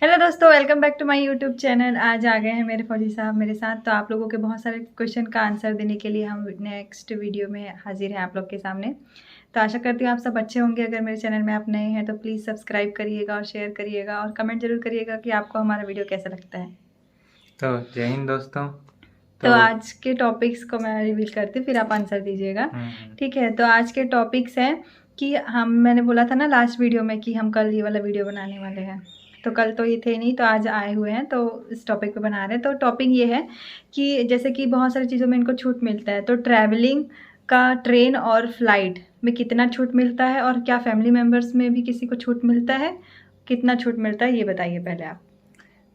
Hello दोस्तों, welcome back to my YouTube channel. आज आ गए हैं मेरे फौजी साहब मेरे साथ। तो आप लोगों के बहुत सारे क्वेश्चन का आंसर देने के लिए हम नेक्स्ट वीडियो में हाजिर हैं आप लोग के सामने। तो आशा करती हूँ आप सब अच्छे होंगे। अगर मेरे चैनल में आप नए हैं तो प्लीज़ सब्सक्राइब करिएगा और शेयर करिएगा और कमेंट जरूर करिएगा कि आपको हमारा वीडियो कैसा लगता है। तो जय हिंद दोस्तों। तो आज के टॉपिक्स को मैं रिवील करती हूँ, फिर आप आंसर दीजिएगा। ठीक है, तो आज के टॉपिक्स हैं कि मैंने बोला था ना लास्ट वीडियो में कि हम कल ये वाला वीडियो बनाने वाले हैं। तो कल तो ये थे नहीं, तो आज आए हुए हैं तो इस टॉपिक पे बना रहे हैं। तो टॉपिक ये है कि जैसे कि बहुत सारी चीज़ों में इनको छूट मिलता है, तो ट्रैवलिंग का ट्रेन और फ्लाइट में कितना छूट मिलता है, और क्या फैमिली मेम्बर्स में भी किसी को छूट मिलता है, कितना छूट मिलता है, ये बताइए पहले आप।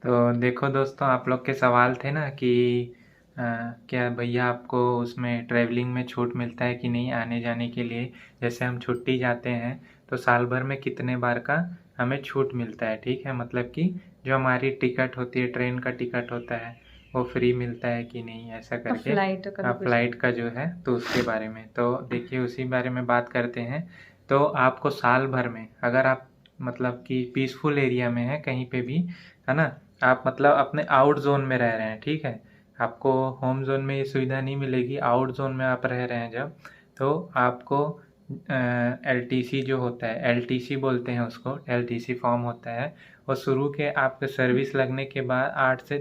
तो देखो दोस्तों, आप लोग के सवाल थे ना कि क्या भैया आपको उसमें ट्रैवलिंग में छूट मिलता है कि नहीं आने जाने के लिए। जैसे हम छुट्टी जाते हैं तो साल भर में कितने बार का हमें छूट मिलता है। ठीक है, मतलब कि जो हमारी टिकट होती है, ट्रेन का टिकट होता है, वो फ्री मिलता है कि नहीं, ऐसा करके। फ्लाइट का जो है तो उसके बारे में तो देखिए, उसी बारे में बात करते हैं। तो आपको साल भर में अगर आप मतलब कि पीसफुल एरिया में है कहीं पे भी, है ना, आप मतलब अपने आउट जोन में रह रहे हैं, ठीक है, आपको होम जोन में ये सुविधा नहीं मिलेगी। आउट जोन में आप रह रहे हैं जब, तो आपको एलटीसी जो होता है, एलटीसी बोलते हैं उसको, एलटीसी फॉर्म होता है। वो शुरू के आपके सर्विस लगने के बाद 8 से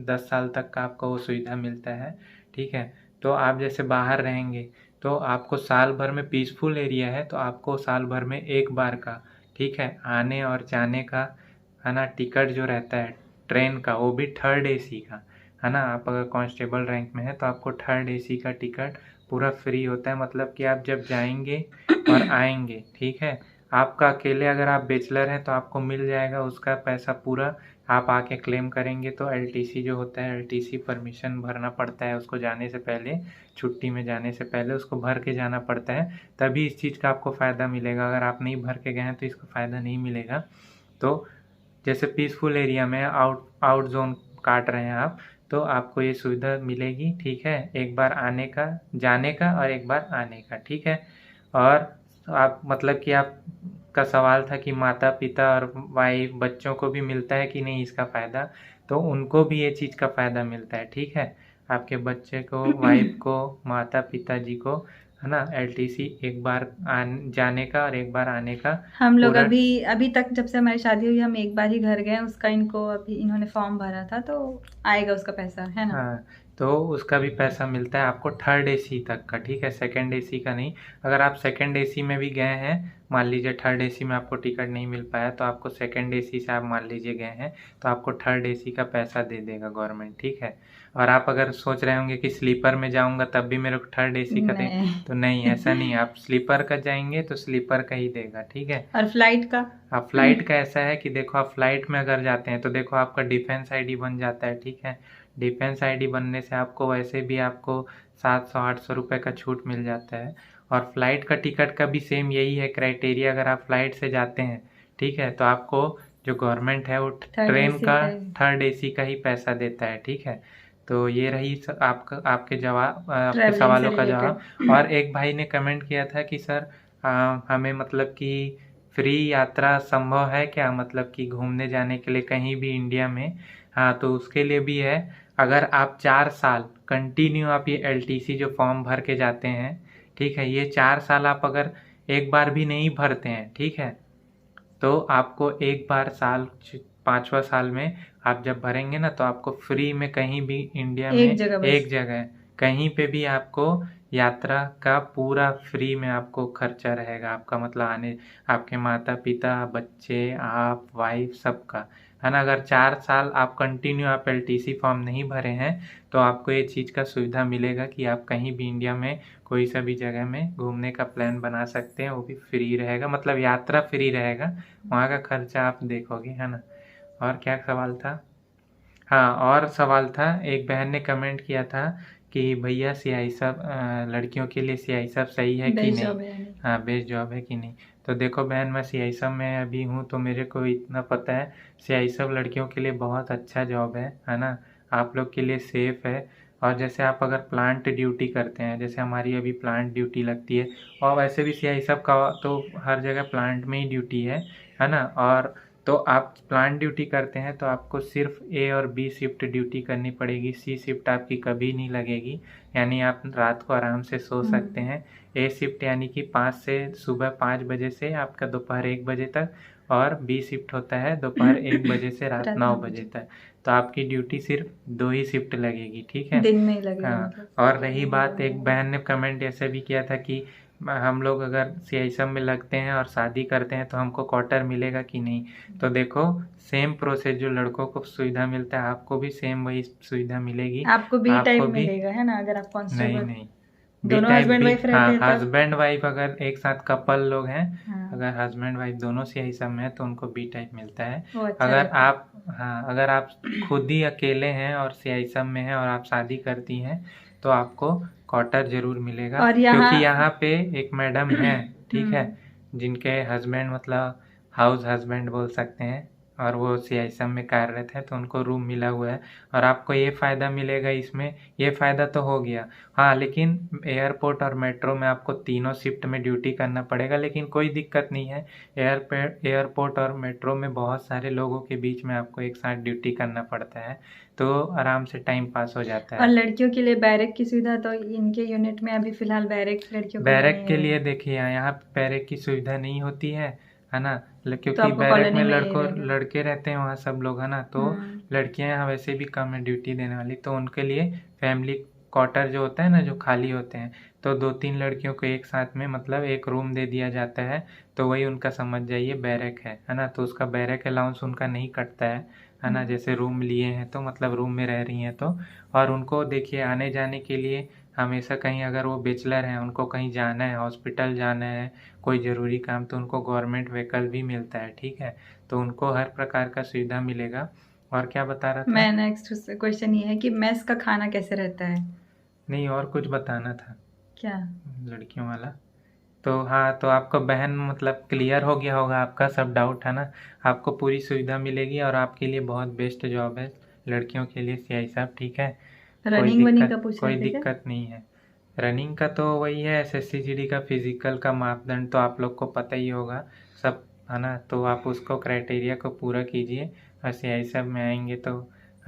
10 साल तक का आपको वो सुविधा मिलता है। ठीक है, तो आप जैसे बाहर रहेंगे तो आपको साल भर में पीसफुल एरिया है तो आपको साल भर में एक बार का, ठीक है, आने और जाने का, है ना, टिकट जो रहता है ट्रेन का, वो भी थर्ड एसी का, है ना। आप अगर कांस्टेबल रैंक में है तो आपको थर्ड एसी का टिकट पूरा फ्री होता है। मतलब कि आप जब जाएंगे और आएंगे, ठीक है, आपका अकेले अगर आप बैचलर हैं तो आपको मिल जाएगा उसका पैसा पूरा। आप आके क्लेम करेंगे तो एलटीसी जो होता है, एलटीसी परमिशन भरना पड़ता है उसको, जाने से पहले, छुट्टी में जाने से पहले उसको भर के जाना पड़ता है, तभी इस चीज़ का आपको फ़ायदा मिलेगा। अगर आप नहीं भर के गए हैं तो इसका फ़ायदा नहीं मिलेगा। तो जैसे पीसफुल एरिया में आउट जोन काट रहे हैं आप, तो आपको ये सुविधा मिलेगी। ठीक है, एक बार आने का, जाने का, और एक बार आने का। ठीक है, और आप मतलब कि आपका सवाल था कि माता पिता और वाइफ बच्चों को भी मिलता है कि नहीं इसका फ़ायदा। तो उनको भी ये चीज़ का फ़ायदा मिलता है। ठीक है, आपके बच्चे को, वाइफ को, माता पिता जी को, है ना, एलटीसी एक बार जाने का और एक बार आने का। हम लोग अभी अभी तक जब से हमारी शादी हुई हम एक बार ही घर गए, उसका इनको अभी इन्होंने फॉर्म भरा था तो आएगा उसका पैसा, है ना। हाँ, तो उसका भी पैसा मिलता है आपको थर्ड एसी तक का। ठीक है, सेकंड एसी का नहीं। अगर आप सेकंड एसी में भी गए हैं, मान लीजिए थर्ड एसी में आपको टिकट नहीं मिल पाया, तो आपको सेकंड एसी से आप मान लीजिए गए हैं तो आपको थर्ड एसी का पैसा दे देगा गवर्नमेंट। ठीक है, और आप अगर सोच रहे होंगे कि स्लीपर में जाऊंगा तब भी मेरे को थर्ड एसी का दे, तो नहीं, ऐसा नहीं। आप स्लीपर का जाएंगे तो स्लीपर का ही देगा। ठीक है, और फ्लाइट का? आप फ्लाइट का ऐसा है कि देखो, आप फ्लाइट में अगर जाते हैं तो देखो आपका डिफेंस आईडी बन जाता है। ठीक है, डिफेंस आईडी बनने से आपको वैसे भी आपको 700-800 रुपये का छूट मिल जाता है। और फ्लाइट का टिकट का भी सेम यही है क्राइटेरिया। अगर आप फ्लाइट से जाते हैं, ठीक है, तो आपको जो गवर्नमेंट है वो ट्रेन का थर्ड एसी का ही पैसा देता है। ठीक है, तो ये रही आपके जवाब, आपके सवालों का जवाब। और एक भाई ने कमेंट किया था कि सर हमें मतलब कि फ्री यात्रा संभव है क्या, मतलब कि घूमने जाने के लिए कहीं भी इंडिया में। हाँ, तो उसके लिए भी है। अगर आप 4 साल कंटिन्यू आप ये एलटीसी जो फॉर्म भर के जाते हैं, ठीक है, ये 4 साल आप अगर एक बार भी नहीं भरते हैं, ठीक है, तो आपको एक बार साल 5वां साल में आप जब भरेंगे ना तो आपको फ्री में कहीं भी इंडिया में एक जगह कहीं पे भी आपको यात्रा का पूरा फ्री में आपको खर्चा रहेगा आपका, मतलब आने, आपके माता पिता, बच्चे, आप, वाइफ, सबका, है ना। अगर 4 साल आप कंटिन्यू आप एलटीसी फॉर्म नहीं भरे हैं तो आपको ये चीज़ का सुविधा मिलेगा कि आप कहीं भी इंडिया में कोई सा भी जगह में घूमने का प्लान बना सकते हैं, वो भी फ्री रहेगा, मतलब यात्रा फ्री रहेगा, वहाँ का खर्चा आप देखोगे, है ना। और क्या सवाल था? हाँ, और सवाल था, एक बहन ने कमेंट किया था कि भैया सीआई साहब, लड़कियों के लिए सीआई साहब सही है कि नहीं। हाँ, बेस्ट जॉब है कि नहीं। तो देखो बहन, मैं सीआई साहब में अभी हूँ तो मेरे को इतना पता है, सीआई साहब लड़कियों के लिए बहुत अच्छा जॉब है ना। आप लोग के लिए सेफ है। और जैसे आप अगर प्लांट ड्यूटी करते हैं, जैसे हमारी अभी प्लांट ड्यूटी लगती है, और वैसे भी सीआई साहब का तो हर जगह प्लांट में ही ड्यूटी है ना। और तो आप प्लांट ड्यूटी करते हैं तो आपको सिर्फ ए और बी शिफ्ट ड्यूटी करनी पड़ेगी, सी शिफ्ट आपकी कभी नहीं लगेगी, यानी आप रात को आराम से सो सकते हैं। ए शिफ्ट यानी कि 5 से सुबह 5 बजे से आपका दोपहर 1 बजे तक, और बी शिफ्ट होता है दोपहर 1 बजे से रात 9 बजे तक। तो आपकी ड्यूटी सिर्फ 2 ही शिफ्ट लगेगी, ठीक है। दिन में ही लगेगा हाँ, मतलब। और रही बात, एक बहन ने कमेंट ऐसे भी किया था कि हम लोग अगर CISM में लगते हैं और शादी करते हैं तो हमको क्वार्टर मिलेगा कि नहीं। तो देखो, सेम प्रोसेस जो लड़कों को सुविधा मिलता है आपको भी सेम वही सुविधा मिलेगी। आपको बी टाइप मिलेगा है ना, अगर आप नहीं कांस्टेबल नहीं, दोनों हस्बैंड वाइफ रहते हैं तब। हस्बैंड वाइफ अगर एक साथ कपल लोग हैं, हाँ। अगर हस्बैंड वाइफ दोनों CISM में है तो उनको बी टाइप मिलता है। वो अच्छा अगर रहता है। आप अगर आप खुद ही अकेले हैं और CISM में हैं और आप शादी करती हैं तो आपको क्वार्टर जरूर मिलेगा। और क्योंकि यहाँ पे एक मैडम है, ठीक है, हम्म। जिनके हस्बैंड मतलब हाउस हस्बैंड बोल सकते हैं, और वो CISM में कार्यरत है तो उनको रूम मिला हुआ है। और आपको ये फ़ायदा मिलेगा इसमें, ये फ़ायदा तो हो गया। हाँ, लेकिन एयरपोर्ट और मेट्रो में आपको तीनों शिफ्ट में ड्यूटी करना पड़ेगा, लेकिन कोई दिक्कत नहीं है। एयरपोर्ट और मेट्रो में बहुत सारे लोगों के बीच में आपको एक साथ ड्यूटी करना पड़ता है, तो आराम से टाइम पास हो जाता और है। लड़कियों के लिए बैरक की सुविधा तो इनके यूनिट में अभी फिलहाल बैरक लड़कियों को बैरक नहीं के है। लिए देखिए, यहाँ पे बैरक की सुविधा नहीं होती है ना, क्योंकि आपको बैरक कॉलोनी में में ही रहेगा। लड़के रहते हैं वहाँ सब लोग, है ना, तो लड़कियाँ यहाँ वैसे भी कम है ड्यूटी देने वाली, तो उनके लिए फैमिली क्वार्टर जो होता है ना, जो खाली होते हैं, तो 2-3 लड़कियों को एक साथ में मतलब एक रूम दे दिया जाता है, तो वही उनका समझ जाइए बैरक है ना। तो उसका बैरक अलाउंस उनका नहीं कटता है ना, जैसे रूम लिए हैं तो मतलब रूम में रह रही हैं तो। और उनको देखिए आने जाने के लिए हमेशा कहीं, अगर वो बैचलर हैं, उनको कहीं जाना है, हॉस्पिटल जाना है, कोई ज़रूरी काम, तो उनको गवर्नमेंट व्हीकल भी मिलता है, ठीक है। तो उनको हर प्रकार का सुविधा मिलेगा। और क्या बता रहा था? मैं नेक्स्ट क्वेश्चन ये है कि मेस का खाना कैसे रहता है? नहीं, और कुछ बताना था क्या? लड़कियों वाला। तो हाँ, तो आपको बहन मतलब क्लियर हो गया होगा आपका सब डाउट, है ना। आपको पूरी सुविधा मिलेगी और आपके लिए बहुत बेस्ट जॉब है लड़कियों के लिए CISM, ठीक है। रनिंग वनिंग का पूछ कोई रहे थे क्या? दिक्कत नहीं है। रनिंग का तो वही है, SSC-GD का फिजिकल का मापदंड तो आप लोग को पता ही होगा सब, है ना। तो आप उसको क्राइटेरिया को पूरा कीजिए और CISM में आएंगे तो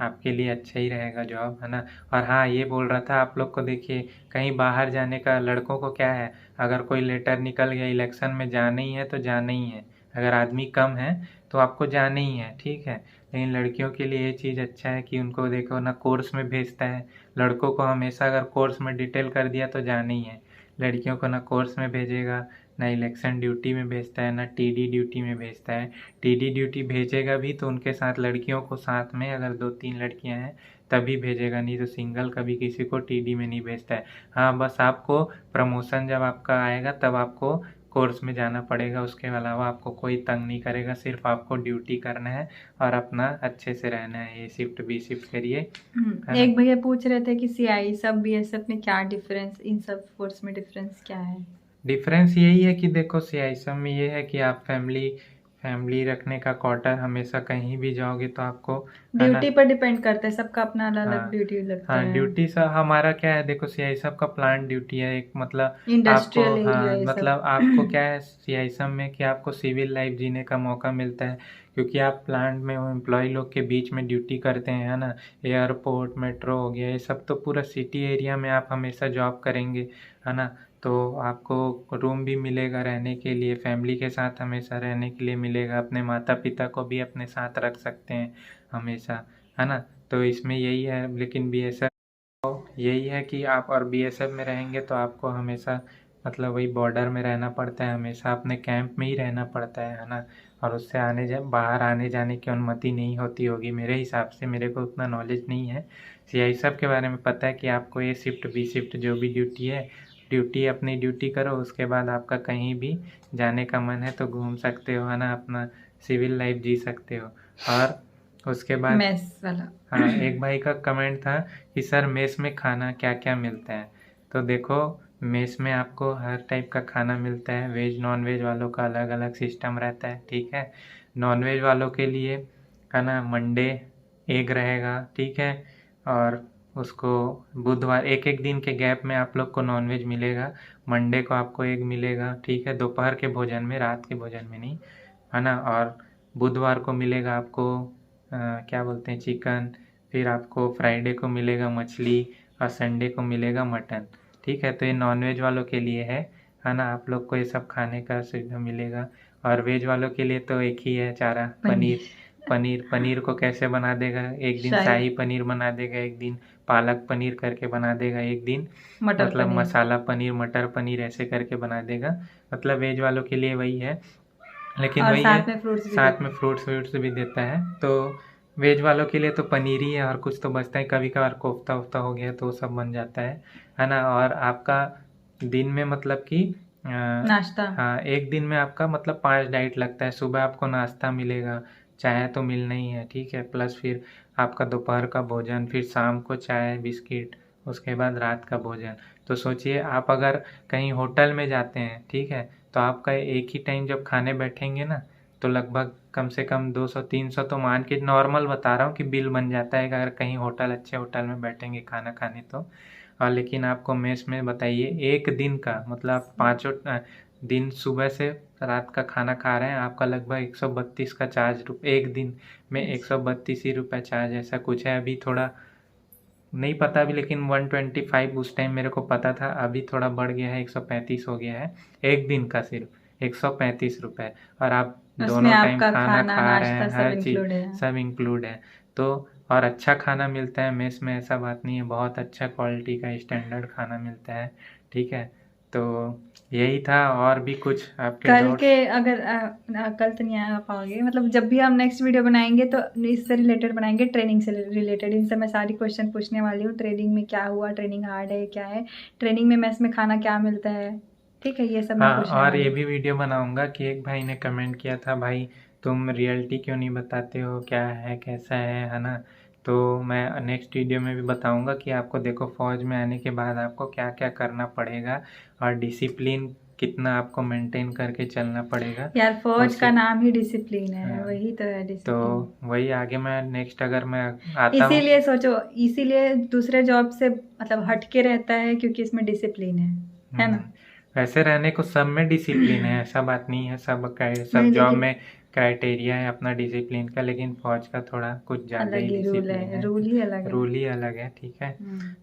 आपके लिए अच्छा ही रहेगा जॉब, है ना। और हाँ, ये बोल रहा था आप लोग को, देखिए कहीं बाहर जाने का लड़कों को क्या है, अगर कोई लेटर निकल गया इलेक्शन में जाना ही है तो जाना ही है, अगर आदमी कम है तो आपको जाना ही है, ठीक है। लेकिन लड़कियों के लिए ये चीज़ अच्छा है कि उनको देखो ना कोर्स में भेजता है। लड़कों को हमेशा अगर कोर्स में डिटेल कर दिया तो जाना ही है, लड़कियों को ना कोर्स में भेजेगा, ना इलेक्शन ड्यूटी में भेजता है, ना TD ड्यूटी में भेजता है। TD ड्यूटी भेजेगा भी तो उनके साथ लड़कियों को साथ में, अगर 2-3 लड़कियां हैं तभी भेजेगा, नहीं तो सिंगल कभी किसी को TD में नहीं भेजता है। हाँ, बस आपको प्रमोशन जब आपका आएगा तब आपको कोर्स में जाना पड़ेगा, उसके अलावा आपको कोई तंग नहीं करेगा, सिर्फ आपको ड्यूटी करना है और अपना अच्छे से रहना है। ये शिफ्ट बी शिफ्ट करिए। एक भैया पूछ रहे थे कि CI सब BSF में क्या डिफरेंस, इन सब फोर्स में डिफरेंस क्या है? डिफरेंस यही है कि देखो CISM में ये है कि आप फैमिली रखने का क्वार्टर, हमेशा कहीं भी जाओगे तो आपको, है ना। ड्यूटी पर डिपेंड करता है, सबका अपना अलग अलग हाँ, ड्यूटी लगता हाँ, है। ड्यूटी सा हमारा क्या है, देखो CISM का प्लांट ड्यूटी है एक, मतलब आपको, इंडस्ट्रियल एरिया हाँ, ये मतलब सब। आपको क्या है CISM में कि आपको सिविल लाइफ जीने का मौका मिलता है, क्योंकि आप प्लांट में वो एम्प्लॉय लोग के बीच में ड्यूटी करते हैं, है ना। एयरपोर्ट मेट्रो हो गया, ये सब तो पूरा सिटी एरिया में आप हमेशा जॉब करेंगे, है ना। तो आपको रूम भी मिलेगा रहने के लिए, फैमिली के साथ हमेशा रहने के लिए मिलेगा, अपने माता पिता को भी अपने साथ रख सकते हैं हमेशा, है ना। तो इसमें यही है। लेकिन BSF यही है कि आप और BSF में रहेंगे तो आपको हमेशा मतलब वही बॉर्डर में रहना पड़ता है, हमेशा अपने कैंप में ही रहना पड़ता है ना। और उससे बाहर आने जाने की अनुमति नहीं होती होगी मेरे हिसाब से, मेरे को उतना नॉलेज नहीं है। CISF के बारे में पता है कि आपको ये शिफ्ट बी शिफ्ट जो भी ड्यूटी है, अपनी ड्यूटी करो, उसके बाद आपका कहीं भी जाने का मन है तो घूम सकते हो, है ना, अपना सिविल लाइफ जी सकते हो। और उसके बाद मेस वाला। हाँ, एक भाई का कमेंट था कि सर मेस में खाना क्या क्या मिलता है। तो देखो, मेस में आपको हर टाइप का खाना मिलता है, वेज नॉन वेज वालों का अलग अलग सिस्टम रहता है, ठीक है। नॉन वेज वालों के लिए खाना मंडे एग रहेगा, ठीक है। और उसको बुधवार एक एक दिन के गैप में आप लोग को नॉन वेज मिलेगा। मंडे को आपको एग मिलेगा, ठीक है, दोपहर के भोजन में, रात के भोजन में नहीं, है ना। और बुधवार को मिलेगा आपको क्या बोलते हैं चिकन, फिर आपको फ्राइडे को मिलेगा मछली और संडे को मिलेगा मटन। ठीक है, तो ये नॉनवेज वालों के लिए है ना, आप लोग को ये सब खाने का सुविधा मिलेगा। और वेज वालों के लिए तो एक ही है चारा, पनीर। पनीर को कैसे बना देगा, एक दिन शाही पनीर बना देगा, एक दिन पालक पनीर करके बना देगा, एक दिन मतलब मसाला पनीर, मटर पनीर ऐसे करके बना देगा। मतलब वेज वालों के लिए वही है, लेकिन वही है साथ में फ्रूट्स भी देता है। तो वेज वालों के लिए तो पनीर ही है और कुछ तो बचता है, कभी कभार कोफ्ता वोफ्ता हो गया तो वो सब बन जाता है ना। और आपका दिन में मतलब कि नाश्ता, हाँ, एक दिन में आपका मतलब 5 डाइट लगता है। सुबह आपको नाश्ता मिलेगा, चाय तो मिलना ही है, ठीक है, प्लस फिर आपका दोपहर का भोजन, फिर शाम को चाय बिस्किट, उसके बाद रात का भोजन। तो सोचिए आप अगर कहीं होटल में जाते हैं, ठीक है, तो आपका एक ही टाइम जब खाने बैठेंगे ना, तो लगभग कम से कम 200-300 तो मान के नॉर्मल बता रहा हूँ कि बिल बन जाता है अगर कहीं होटल अच्छे होटल में बैठेंगे खाना खाने तो। और लेकिन आपको मेस में बताइए एक दिन का मतलब 5 दिन सुबह से रात का खाना खा रहे हैं, आपका लगभग 132 का चार्ज एक दिन में 132 ही रुपये चार्ज, ऐसा कुछ है। अभी थोड़ा नहीं पता अभी, लेकिन 125 उस टाइम मेरे को पता था, अभी थोड़ा बढ़ गया है, 135 हो गया है एक दिन का, सिर्फ 135 रुपये। और आप दोनों टाइम खाना खा रहे हैं, हर चीज़ सब इंक्लूड है। तो और अच्छा खाना मिलता है मेस में, ऐसा बात नहीं है, बहुत अच्छा क्वालिटी का स्टैंडर्ड खाना मिलता है, ठीक है। तो यही था, और भी कुछ आपके कल के अगर कल तो नहीं आ पाओगे, मतलब जब भी हम नेक्स्ट वीडियो बनाएंगे तो इससे रिलेटेड बनाएंगे, ट्रेनिंग से रिलेटेड। इनसे मैं सारी क्वेश्चन पूछने वाली हूँ, ट्रेनिंग में क्या हुआ, ट्रेनिंग हार्ड है क्या है, ट्रेनिंग में मेस में खाना क्या मिलता है, ठीक है, ये सब मैं पूछने और वाली ये हूँ। भी वीडियो बनाऊंगा कि एक भाई ने कमेंट किया था, भाई तुम रियलिटी क्यों नहीं बताते हो, क्या है कैसा है ना। तो मैं नेक्स्ट वीडियो में भी बताऊंगा कि आपको देखो फौज में आने के बाद आपको क्या क्या करना पड़ेगा और डिसिप्लिन कितना आपको मेंटेन करके चलना पड़ेगा। यार फौज का नाम ही डिसिप्लिन है, वही तो है डिसिप्लिन। तो वही आगे मैं नेक्स्ट अगर मैं आता हूँ, इसीलिए सोचो, इसीलिए दूसरे जॉब से मतलब हटके रहता है क्योंकि इसमें डिसिप्लिन है ना। वैसे रहने को सब में डिसिप्लिन है, ऐसा बात नहीं है, सब जॉब में क्राइटेरिया है अपना डिसिप्लिन का, लेकिन फौज का थोड़ा कुछ ज़्यादा ही डिसिप्लिन है, रूल ही अलग है, ठीक है।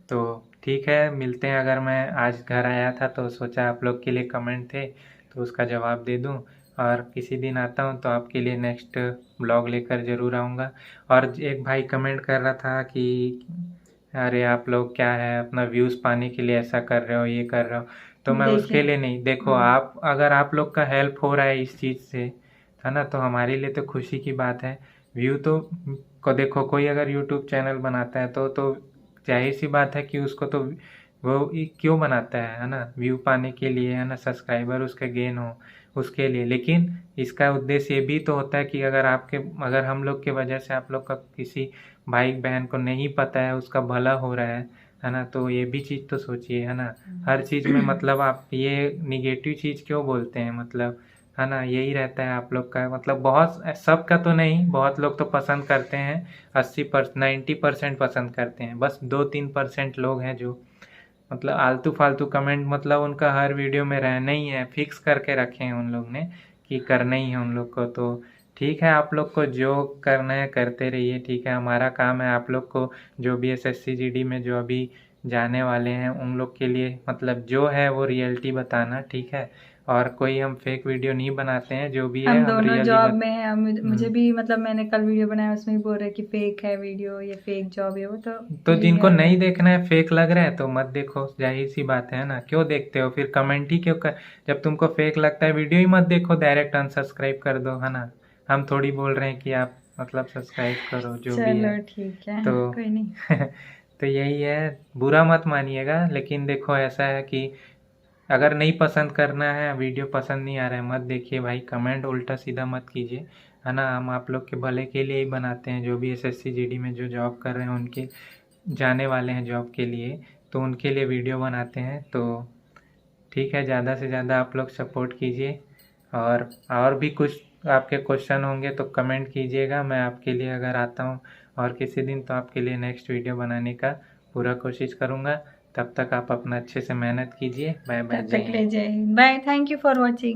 तो ठीक है, मिलते हैं। अगर मैं आज घर आया था तो सोचा आप लोग के लिए कमेंट थे तो उसका जवाब दे दूं, और किसी दिन आता हूं तो आपके लिए नेक्स्ट ब्लॉग लेकर ज़रूर आऊँगा। और एक भाई कमेंट कर रहा था कि अरे आप लोग क्या है अपना व्यूज़ पाने के लिए ऐसा कर रहे हो, ये कर रहे हो, तो मैं उसके लिए नहीं, देखो आप अगर आप लोग का हेल्प हो रहा है इस चीज़ से, है ना, तो हमारे लिए तो खुशी की बात है। व्यू तो को देखो, कोई अगर यूट्यूब चैनल बनाता है तो जाहिर सी बात है कि उसको तो वो क्यों बनाता है ना, व्यू पाने के लिए, है ना, सब्सक्राइबर उसके गेन हो उसके लिए। लेकिन इसका उद्देश्य ये भी तो होता है कि अगर हम लोग के वजह से आप लोग का किसी भाई बहन को नहीं पता है, उसका भला हो रहा है ना, तो ये भी चीज़ तो सोचिए, है ना। हर चीज़ में मतलब आप ये निगेटिव चीज़ क्यों बोलते हैं, मतलब है ना, यही रहता है आप लोग का, मतलब बहुत सबका तो नहीं, बहुत लोग तो पसंद करते हैं, 90% पसंद करते हैं, बस 2-3% लोग हैं जो मतलब आलतू फालतू कमेंट, मतलब उनका हर वीडियो में रहना ही है, फिक्स करके रखे हैं उन लोग ने कि करना ही है उन लोग को। तो ठीक है, आप लोग को जो करना है करते रहिए, ठीक है, हमारा काम है आप लोग को जो भी SSC GD में जो अभी जाने वाले हैं उन लोग के लिए मतलब जो है वो रियलिटी बताना, ठीक है। और कोई हम फेक वीडियो नहीं बनाते हैं, जो भी है हम दोनों जॉब में हैं, मुझे भी मतलब मैंने कल वीडियो बनाया उसमें भी बोल रहे कि फेक है वीडियो, ये फेक जॉब है वो, तो जिनको नहीं देखना है, फेक लग रहा है तो मत देखो, जाहिर सी बात है ना, क्यों देखते हो फिर कमेंट ही क्यों कर, जब तुमको फेक लगता है वीडियो ही मत देखो, डायरेक्ट अनसब्सक्राइब कर दो, है ना। हम थोड़ी बोल रहे हैं कि आप मतलब सब्सक्राइब करो जो भी है, ठीक है, तो कोई नहीं। तो यही है, बुरा मत मानिएगा, लेकिन देखो ऐसा है कि अगर नहीं पसंद करना है, वीडियो पसंद नहीं आ रहा है, मत देखिए भाई, कमेंट उल्टा सीधा मत कीजिए, है ना। हम आप लोग के भले के लिए ही बनाते हैं, जो भी SSC GD में जो जॉब कर रहे हैं उनके जाने वाले हैं जॉब के लिए, तो उनके लिए वीडियो बनाते हैं। तो ठीक है, ज़्यादा से ज़्यादा आप लोग सपोर्ट कीजिए, और भी कुछ आपके क्वेश्चन होंगे तो कमेंट कीजिएगा, मैं आपके लिए अगर आता हूँ और किसी दिन तो आपके लिए नेक्स्ट वीडियो बनाने का पूरा कोशिश करूँगा। तब तक आप अपना अच्छे से मेहनत कीजिए। बाय बाय, जय हिंद। Bye, thank you for watching.